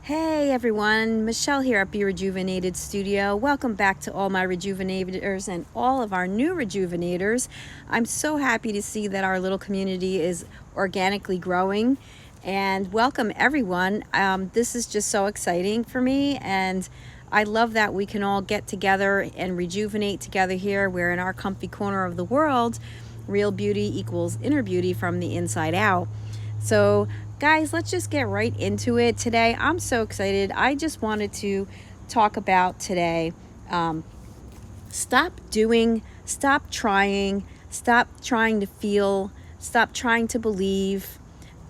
Hey everyone, Michelle here at Be Rejuvenated Studio. Welcome back to all my Rejuvenators and all of our new Rejuvenators. I'm so happy to see that our little community is organically growing, and welcome everyone. This is just so exciting for me, and I love that we can all get together and rejuvenate together here. We're in our comfy corner of the world. Real beauty equals inner beauty from the inside out. So guys, let's just get right into it today. I'm so excited. I just wanted to talk about today, stop doing, stop trying to feel, stop trying to believe,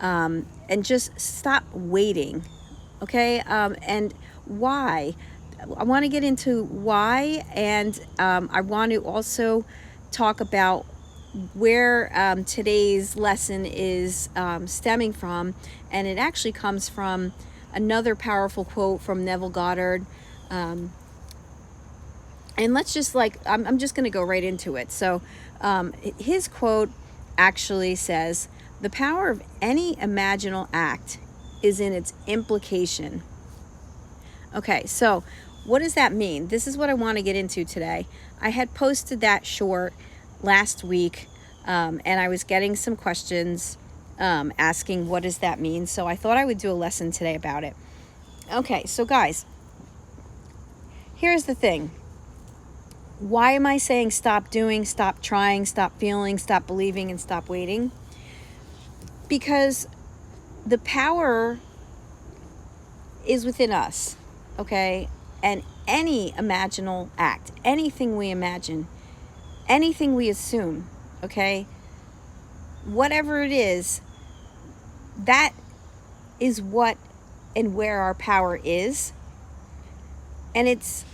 and just stop waiting. Okay. And why? I want to get into why, and I want to also talk about where today's lesson is stemming from, and it actually comes from another powerful quote from Neville Goddard. And let's just I'm just going to go right into it. So his quote actually says, "The power of any imaginal act is in its implication." Okay, so what does that mean? This is what I want to get into today. I had posted that short last week, and I was getting some questions asking what does that mean, so I thought I would do a lesson today about it. Okay, so guys, here's the thing. Why am I saying stop doing, stop trying, stop feeling, stop believing, and stop waiting? Because the power is within us, okay? And any imaginal act, anything we imagine, anything we assume, okay, whatever it is, that is what and where our power is. And it's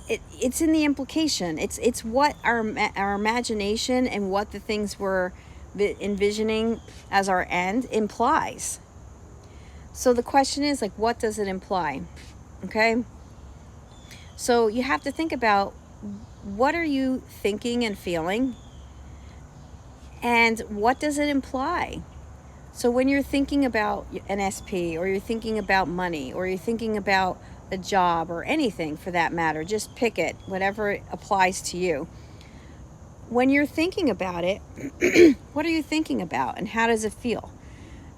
in the implication. It's what our imagination and what the things we're envisioning as our end implies. So the question is, what does it imply? Okay, so you have to think about, what are you thinking and feeling, and what does it imply? So when you're thinking about an SP, or you're thinking about money, or you're thinking about a job, or anything for that matter, just pick it, whatever applies to you. When you're thinking about it, what are you thinking about, and how does it feel?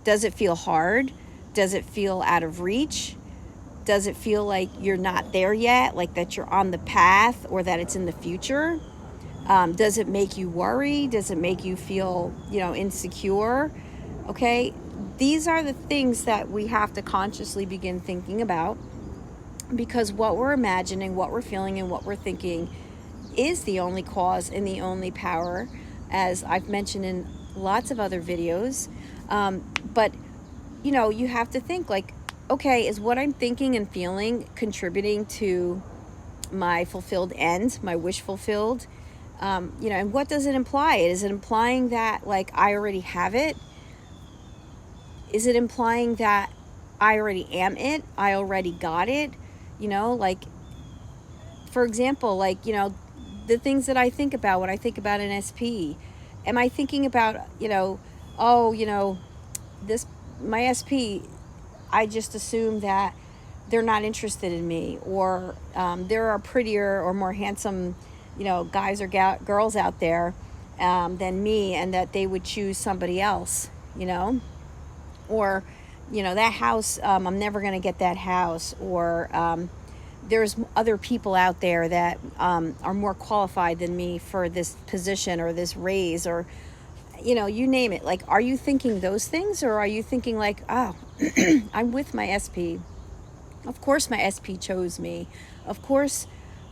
Does it feel hard? Does it feel out of reach? Does it feel like you're not there yet, like that you're on the path, or that it's in the future? Does it make you worry? Does it make you feel, insecure? Okay, these are the things that we have to consciously begin thinking about, because what we're imagining, what we're feeling, and what we're thinking is the only cause and the only power, as I've mentioned in lots of other videos. But, you have to think, okay, is what I'm thinking and feeling contributing to my fulfilled end, my wish fulfilled? And what does it imply? Is it implying that, I already have it? Is it implying that I already am it? I already got it? For example, the things that I think about when I think about an SP. Am I thinking about, this, my SP, I just assume that they're not interested in me, or there are prettier or more handsome, guys or girls out there than me, and that they would choose somebody else, or, that house, I'm never going to get that house, or there's other people out there that are more qualified than me for this position or this raise, or, you name it. Are you thinking those things, or are you thinking oh, I'm with my SP. Of course my SP chose me. Of course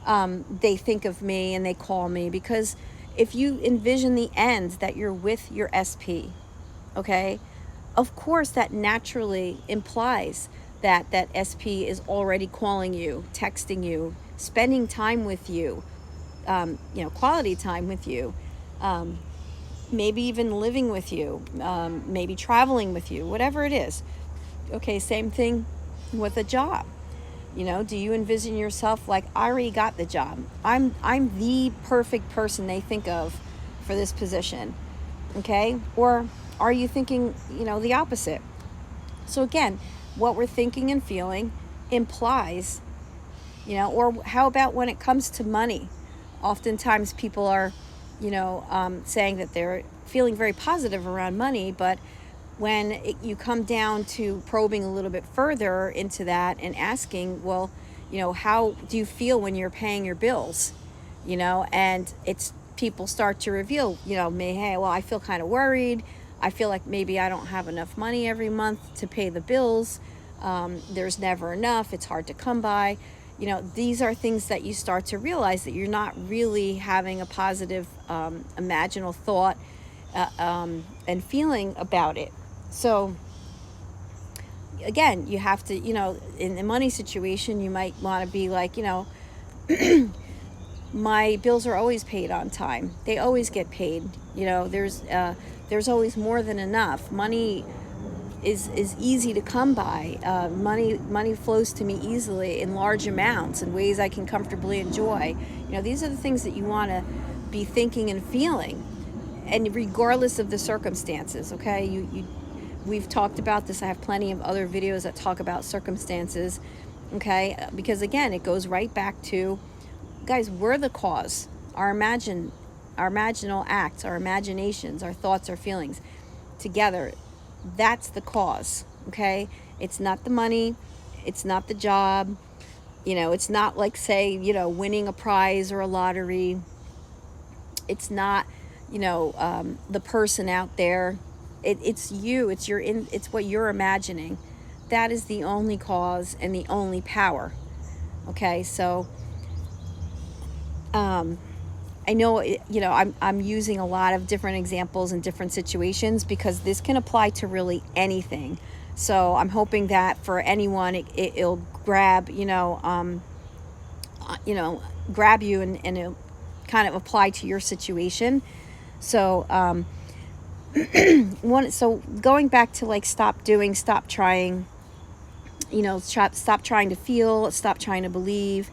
they think of me and they call me, because if you envision the end that you're with your SP, okay, of course that naturally implies that SP is already calling you, texting you, spending time with you, quality time with you, maybe even living with you, maybe traveling with you, whatever it is. Okay, same thing with a job. Do you envision yourself I already got the job? I'm the perfect person they think of for this position. Okay? Or are you thinking, the opposite? So again, what we're thinking and feeling implies, or how about when it comes to money? Oftentimes people are, saying that they're feeling very positive around money, but when you come down to probing a little bit further into that and asking, well, how do you feel when you're paying your bills? And it's people start to reveal, hey, well, I feel kind of worried. I feel like maybe I don't have enough money every month to pay the bills. There's never enough. It's hard to come by. These are things that you start to realize that you're not really having a positive imaginal thought and feeling about it. So again, you have to, in the money situation, you might want to be like, my bills are always paid on time. They always get paid. There's always more than enough. Money is easy to come by. Money flows to me easily in large amounts in ways I can comfortably enjoy. These are the things that you want to be thinking and feeling, and regardless of the circumstances. Okay, we've talked about this. I have plenty of other videos that talk about circumstances. Okay, because again, it goes right back to, guys, we're the cause. Our imaginal acts, our imaginations, our thoughts, our feelings together, that's the cause. Okay, it's not the money, it's not the job, it's not like, say, winning a prize or a lottery. It's not, the person out there. It's you. It's what you're imagining. That is the only cause and the only power. Okay, so I know, I'm using a lot of different examples in different situations because this can apply to really anything. So I'm hoping that for anyone, it'll grab, grab you and it'll kind of apply to your situation. So, so going back to like, stop trying, stop trying to feel, stop trying to believe,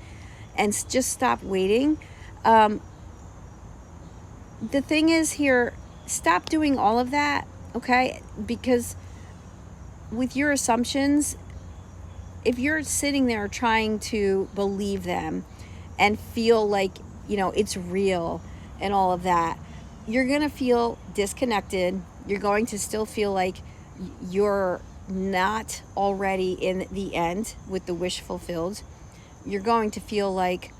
and just stop waiting. The thing is here, stop doing all of that, okay? Because with your assumptions, if you're sitting there trying to believe them and feel like, it's real and all of that, you're going to feel disconnected. You're going to still feel like you're not already in the end with the wish fulfilled. You're going to feel like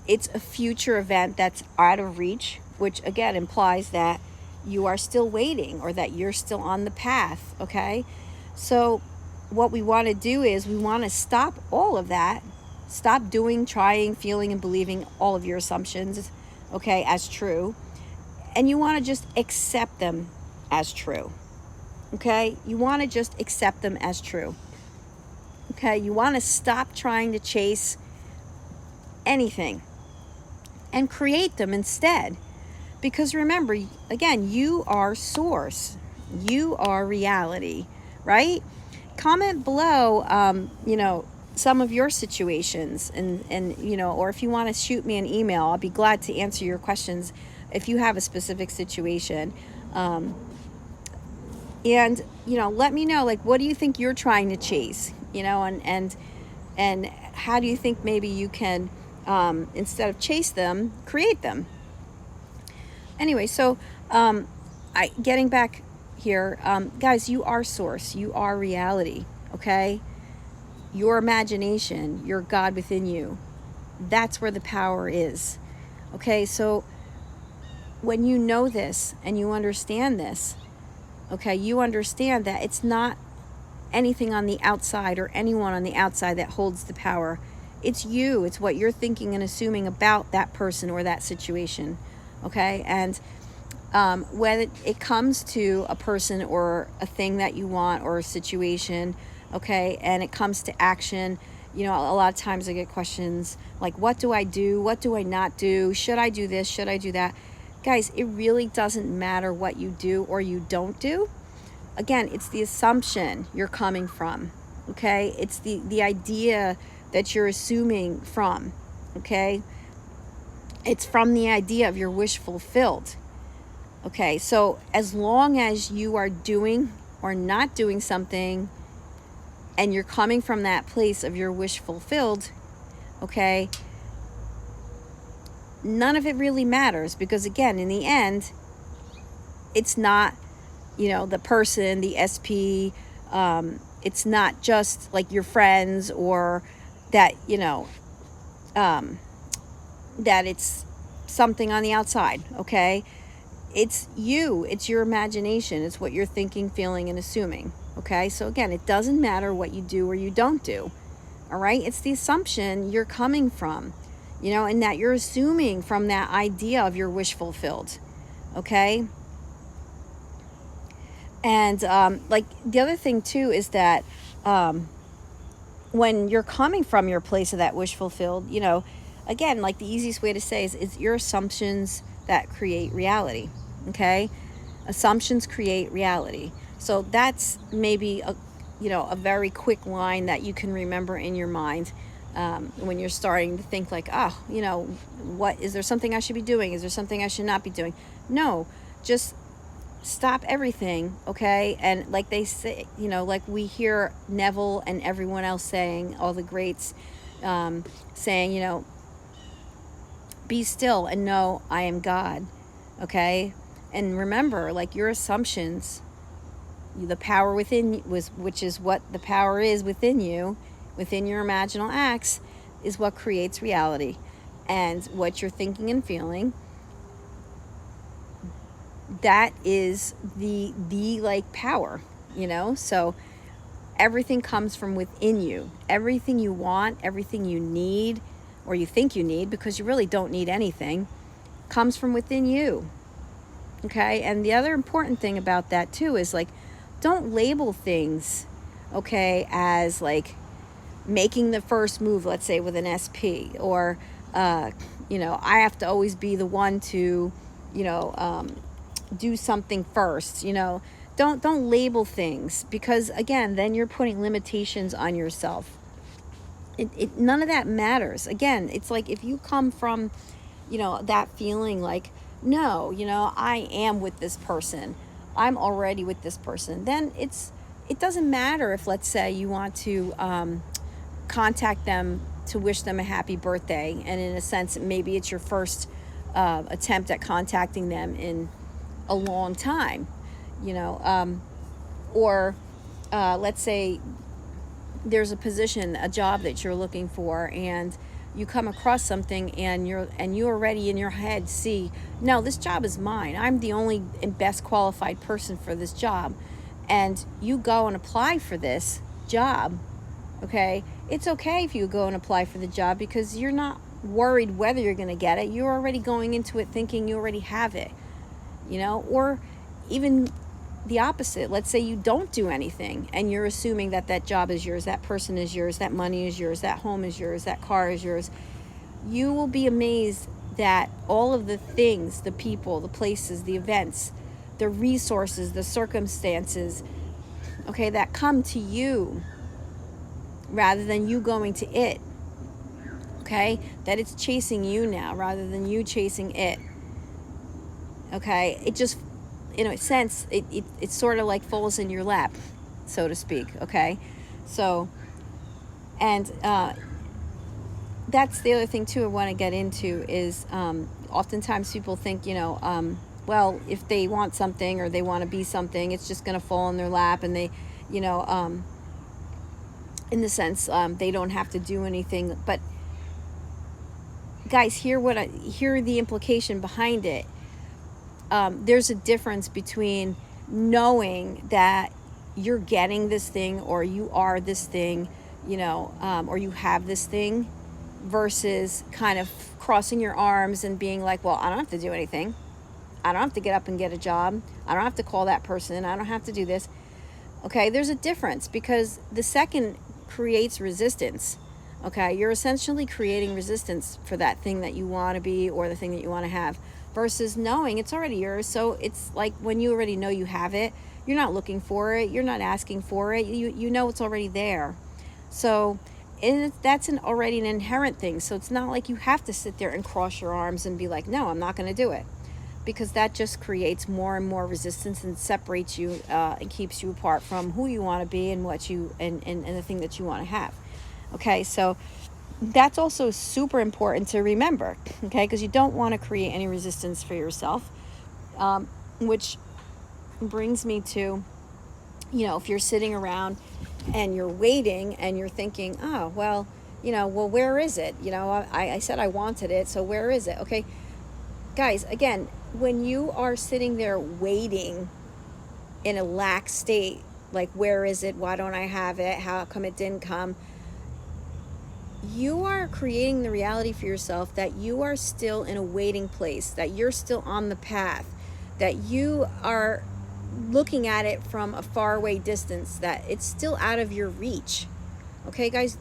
it's a future event that's out of reach, which again implies that you are still waiting or that you're still on the path, okay? So what we want to do is we want to stop all of that. Stop doing, trying, feeling, and believing all of your assumptions, okay, as true. And you want to just accept them as true, okay? You want to just accept them as true, okay? You want to stop trying to chase anything and create them instead. Because remember, again, you are source. You are reality, right? Comment below, some of your situations and or if you want to shoot me an email, I'll be glad to answer your questions if you have a specific situation. And let me know, like, what do you think you're trying to chase, and how do you think maybe you can, instead of chase them, create them. Anyway, so getting back here, guys, you are source. You are reality, okay? Your imagination, your God within you, that's where the power is, okay? So when you know this and you understand this, okay, you understand that it's not anything on the outside or anyone on the outside that holds the power. It's you. It's what you're thinking and assuming about that person or that situation. Okay, and when it comes to a person or a thing that you want or a situation, okay, and it comes to action, a lot of times I get questions like, what do I do? What do I not do? Should I do this? Should I do that? Guys, it really doesn't matter what you do or you don't do. Again, it's the assumption you're coming from, okay? It's the idea that you're assuming from, okay? It's from the idea of your wish fulfilled. Okay, so as long as you are doing or not doing something and you're coming from that place of your wish fulfilled, okay, none of it really matters, because again, in the end, it's not, the person, the SP, it's not just like your friends, or that, that it's something on the outside, okay? It's you, it's your imagination, it's what you're thinking, feeling, and assuming, okay? So again, it doesn't matter what you do or you don't do, all right? It's the assumption you're coming from, and that you're assuming from that idea of your wish fulfilled, okay? And like the other thing too is that when you're coming from your place of that wish fulfilled, again, like the easiest way to say is your assumptions that create reality, okay? Assumptions create reality. So that's maybe a very quick line that you can remember in your mind when you're starting to think like, what is there something I should be doing? Is there something I should not be doing? No, just stop everything, okay? And like they say, like we hear Neville and everyone else saying, all the greats saying, be still and know I am God, okay? And remember, like your assumptions, the power within, which is what the power is within you, within your imaginal acts, is what creates reality. And what you're thinking and feeling, that is the like power, so everything comes from within you. Everything you want, everything you need, or you think you need, because you really don't need anything, comes from within you, okay? And the other important thing about that too is like, don't label things, okay, as like making the first move, let's say with an SP, or I have to always be the one to do something first. Don't label things, because again, then you're putting limitations on yourself. None of that matters. Again, it's like if you come from that feeling like, no, I am with this person, I'm already with this person, then it doesn't matter if, let's say, you want to contact them to wish them a happy birthday, and in a sense maybe it's your first attempt at contacting them in a long time, or let's say there's a position, a job that you're looking for, and you come across something and you already in your head see, no, this job is mine, I'm the only and best qualified person for this job, and you go and apply for this job, okay? It's okay if you go and apply for the job, because you're not worried whether you're going to get it. You're already going into it thinking you already have it, or even the opposite. Let's say you don't do anything and you're assuming that job is yours, that person is yours, that money is yours, that home is yours, that car is yours. You will be amazed that all of the things, the people, the places, the events, the resources, the circumstances, okay, that come to you rather than you going to it, okay, that it's chasing you now rather than you chasing it, okay? It just, in a sense, it sort of like falls in your lap, so to speak, okay? So, and that's the other thing too I want to get into is oftentimes people think, well, if they want something or they want to be something, it's just going to fall in their lap, and they, in the sense, they don't have to do anything. But guys, hear the implication behind it. There's a difference between knowing that you're getting this thing, or you are this thing, or you have this thing, versus kind of crossing your arms and being like, well, I don't have to do anything. I don't have to get up and get a job. I don't have to call that person. I don't have to do this. Okay, there's a difference, because the second creates resistance. Okay, you're essentially creating resistance for that thing that you want to be, or the thing that you want to have, versus knowing it's already yours. So it's like when you already know you have it, you're not looking for it, you're not asking for it, you know it's already there. So that's already an inherent thing. So it's not like you have to sit there and cross your arms and be like, no, I'm not going to do it. because that just creates more and more resistance and separates you and keeps you apart from who you want to be and what you and the thing that you want to have. Okay, so that's also super important to remember, okay, because you don't want to create any resistance for yourself, which brings me to, if you're sitting around and you're waiting and you're thinking, oh, well, where is it? I said I wanted it, so where is it? Okay, guys, again, when you are sitting there waiting in a lack state, like, where is it? Why don't I have it? How come it didn't come? You are creating the reality for yourself that you are still in a waiting place, that you're still on the path, that you are looking at it from a faraway distance, that it's still out of your reach. Okay, guys,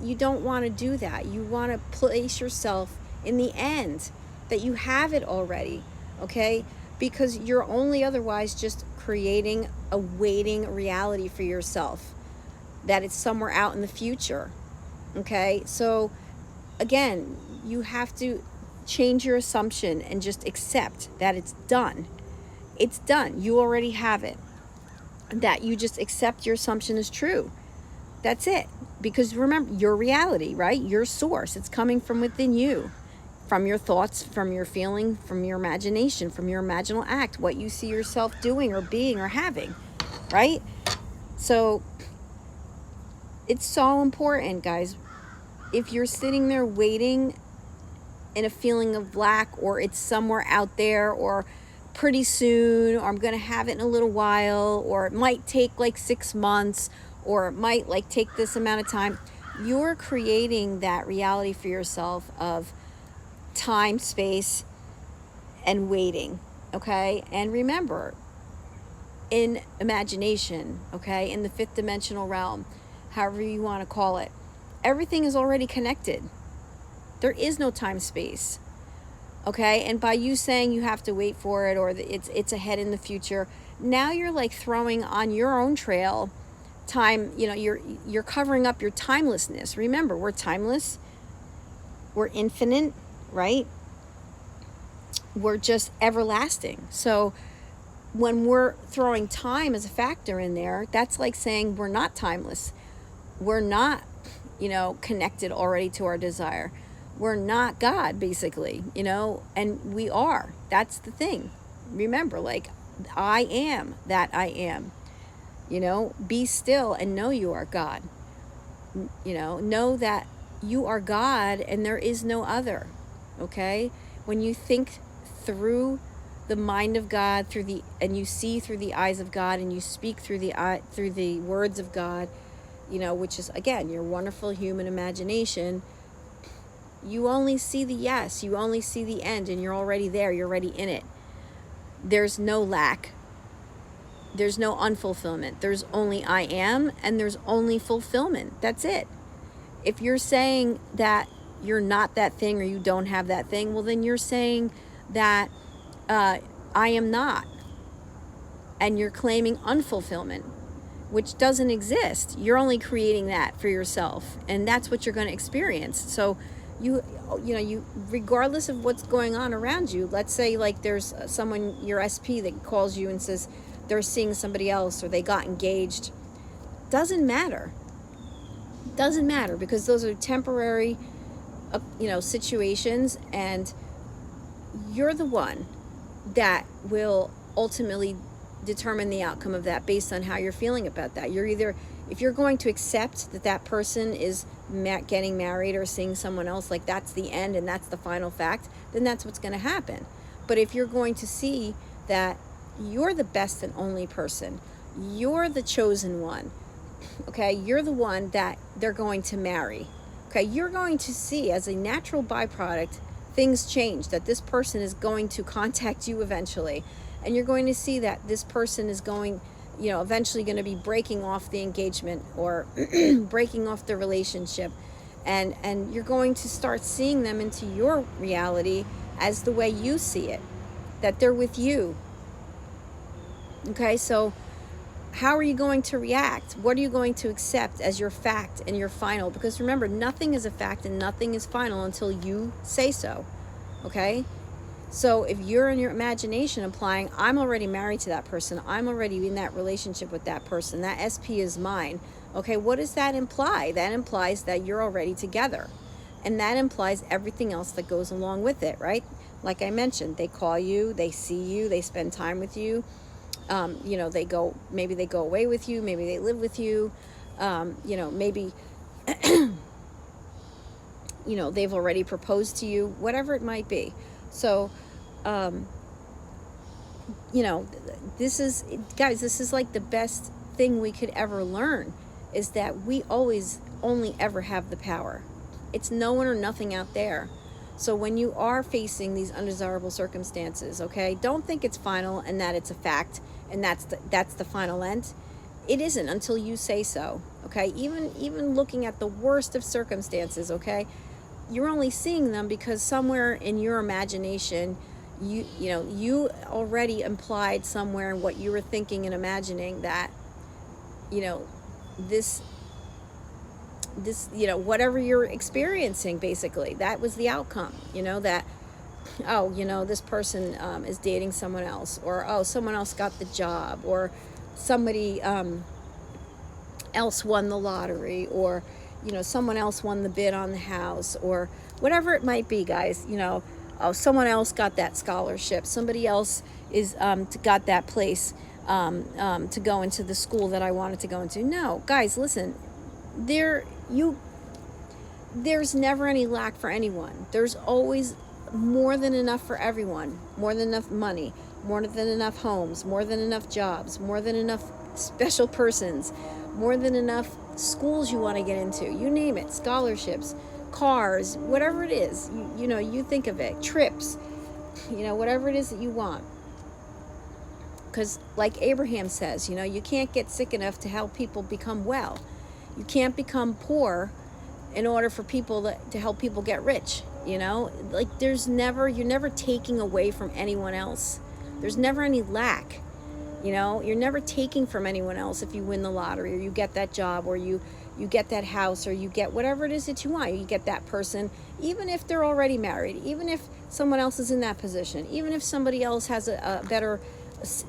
you don't want to do that. You want to place yourself in the end, that you have it already, okay? Because you're only otherwise just creating a waiting reality for yourself, that it's somewhere out in the future, okay? So again, you have to change your assumption and just accept that it's done. It's done. You already have it. That you just accept your assumption is true. That's it. Because remember, your reality, right? Your source, it's coming from within you, from your thoughts, from your feeling, from your imagination, from your imaginal act, what you see yourself doing or being or having, right? So it's so important, guys. If you're sitting there waiting in a feeling of lack, or it's somewhere out there, or pretty soon, or I'm going to have it in a little while, or it might take like 6 months, or it might like take this amount of time, you're creating that reality for yourself of time, space, and waiting, okay? And remember, in imagination, okay, in the fifth dimensional realm, however you want to call it, everything is already connected. There is no time, space, okay? And by you saying you have to wait for it, or it's ahead in the future, now you're like throwing on your own trail time. You're covering up your timelessness. Remember, we're timeless, we're infinite, right? We're just everlasting. So when we're throwing time as a factor in there, that's like saying we're not timeless. We're not, connected already to our desire. We're not God, basically, and we are. That's the thing. Remember, like, I am that I am. Be still and know you are God. Know that you are God and there is no other. Okay? When you think through the mind of God, and you see through the eyes of God, and you speak through the words of God, which is, again, your wonderful human imagination, you only see the yes, you only see the end, and you're already there, you're already in it. There's no lack. There's no unfulfillment. There's only I am, and there's only fulfillment. That's it. If you're saying that you're not that thing, or you don't have that thing, well, then you're saying that I am not. And you're claiming unfulfillment, which doesn't exist. You're only creating that for yourself, and that's what you're going to experience. So you regardless of what's going on around you, let's say like there's someone, your SP, that calls you and says they're seeing somebody else, or they got engaged. Doesn't matter, because those are temporary situations, and you're the one that will ultimately determine the outcome of that based on how you're feeling about that. If you're going to accept that person is getting married or seeing someone else, like that's the end and that's the final fact, then that's what's going to happen. But if you're going to see that you're the best and only person, you're the chosen one, okay, you're the one that they're going to marry, okay, you're going to see as a natural byproduct things change, that this person is going to contact you eventually, and you're going to see that this person is eventually going to be breaking off the engagement, or breaking off the relationship, and you're going to start seeing them into your reality as the way you see it, that they're with you. Okay, so how are you going to react? What are you going to accept as your fact and your final? Because remember, nothing is a fact and nothing is final until you say so. Okay? So if you're in your imagination implying, I'm already married to that person, I'm already in that relationship with that person, that SP is mine, okay, what does that imply? That implies that you're already together. And that implies everything else that goes along with it, right? Like I mentioned, they call you, they see you, they spend time with you. You know, maybe they go away with you, maybe they live with you. You know, maybe, you know, they've already proposed to you, whatever it might be. So, you know, guys, this is like the best thing we could ever learn, is that we always only ever have the power. It's no one or nothing out there. So when you are facing these undesirable circumstances, okay, don't think it's final and that it's a fact and that's the final end. It isn't until you say so, okay? Even looking at the worst of circumstances, okay, you're only seeing them because somewhere in your imagination, you know, you already implied somewhere in what you were thinking and imagining that, you know, this, you know, whatever you're experiencing, basically, that was the outcome, you know, that, oh, you know, this person is dating someone else, or, oh, someone else got the job, or somebody else won the lottery, or, you know, someone else won the bid on the house, or whatever it might be, guys, you know, oh, someone else got that scholarship, somebody else is got that place to go into the school that I wanted to go into. No, guys, listen, there's never any lack for anyone. There's always more than enough for everyone, more than enough money, more than enough homes, more than enough jobs, more than enough special persons, more than enough schools you want to get into, you name it, scholarships, cars, whatever it is, you know, you think of it, trips, you know, whatever it is that you want. Because like Abraham says, you know, you can't get sick enough to help people become well. You can't become poor in order for people to help people get rich, you know? Like you're never taking away from anyone else. There's never any lack, you know? You're never taking from anyone else if you win the lottery, or you get that job, or you get that house, or you get whatever it is that you want. You get that person, even if they're already married, even if someone else is in that position, even if somebody else has a better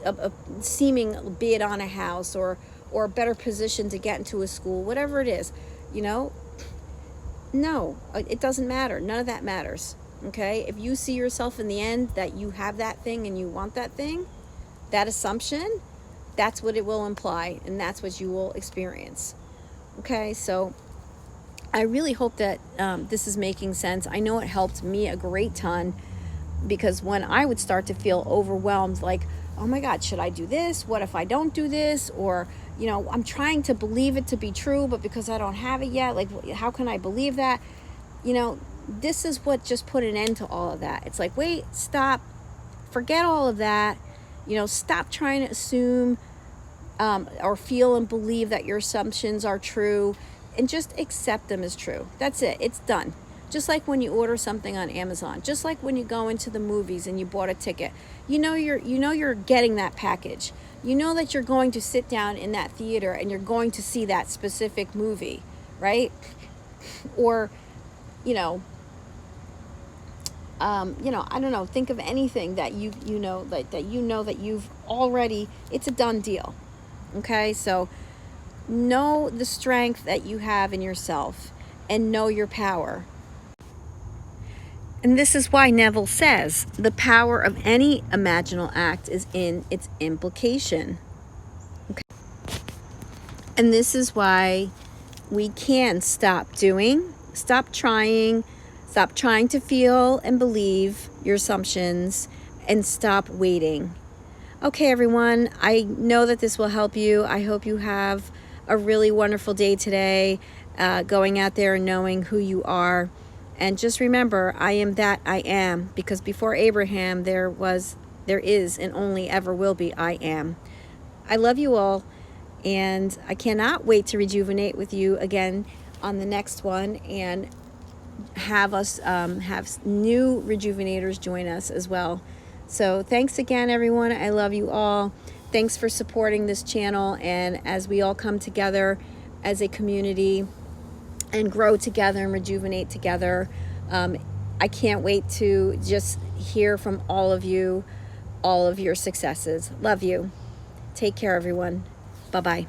a seeming bid on a house, or a better position to get into a school, whatever it is, you know, no, it doesn't matter. None of that matters, okay? If you see yourself in the end that you have that thing and you want that thing, that assumption, that's what it will imply, and that's what you will experience, okay? So I really hope that this is making sense. I know it helped me a great ton, because when I would start to feel overwhelmed, like, oh my God, should I do this? What if I don't do this? Or, you know, I'm trying to believe it to be true, but because I don't have it yet, like, how can I believe that? You know, this is what just put an end to all of that. It's like, wait, stop, forget all of that. You know, stop trying to assume or feel and believe that your assumptions are true, and just accept them as true. That's it. It's done. Just like when you order something on Amazon, just like when you go into the movies and you bought a ticket, you know you're getting that package. You know that you're going to sit down in that theater and you're going to see that specific movie, right? Or, you know, I don't know, think of anything that you know that you've already, it's a done deal. Okay? So know the strength that you have in yourself and know your power. And this is why Neville says the power of any imaginal act is in its implication. Okay. And this is why we can stop trying to feel and believe your assumptions, and stop waiting. Okay, everyone, I know that this will help you. I hope you have a really wonderful day today, going out there and knowing who you are. And just remember, I am that I am, because before Abraham, there is, and only ever will be, I am. I love you all, and I cannot wait to rejuvenate with you again on the next one, and have us have new rejuvenators join us as well. So thanks again, everyone. I love you all. Thanks for supporting this channel, and as we all come together as a community and grow together and rejuvenate together, I can't wait to just hear from all of you, all of your successes. Love you. Take care, everyone. Bye-bye.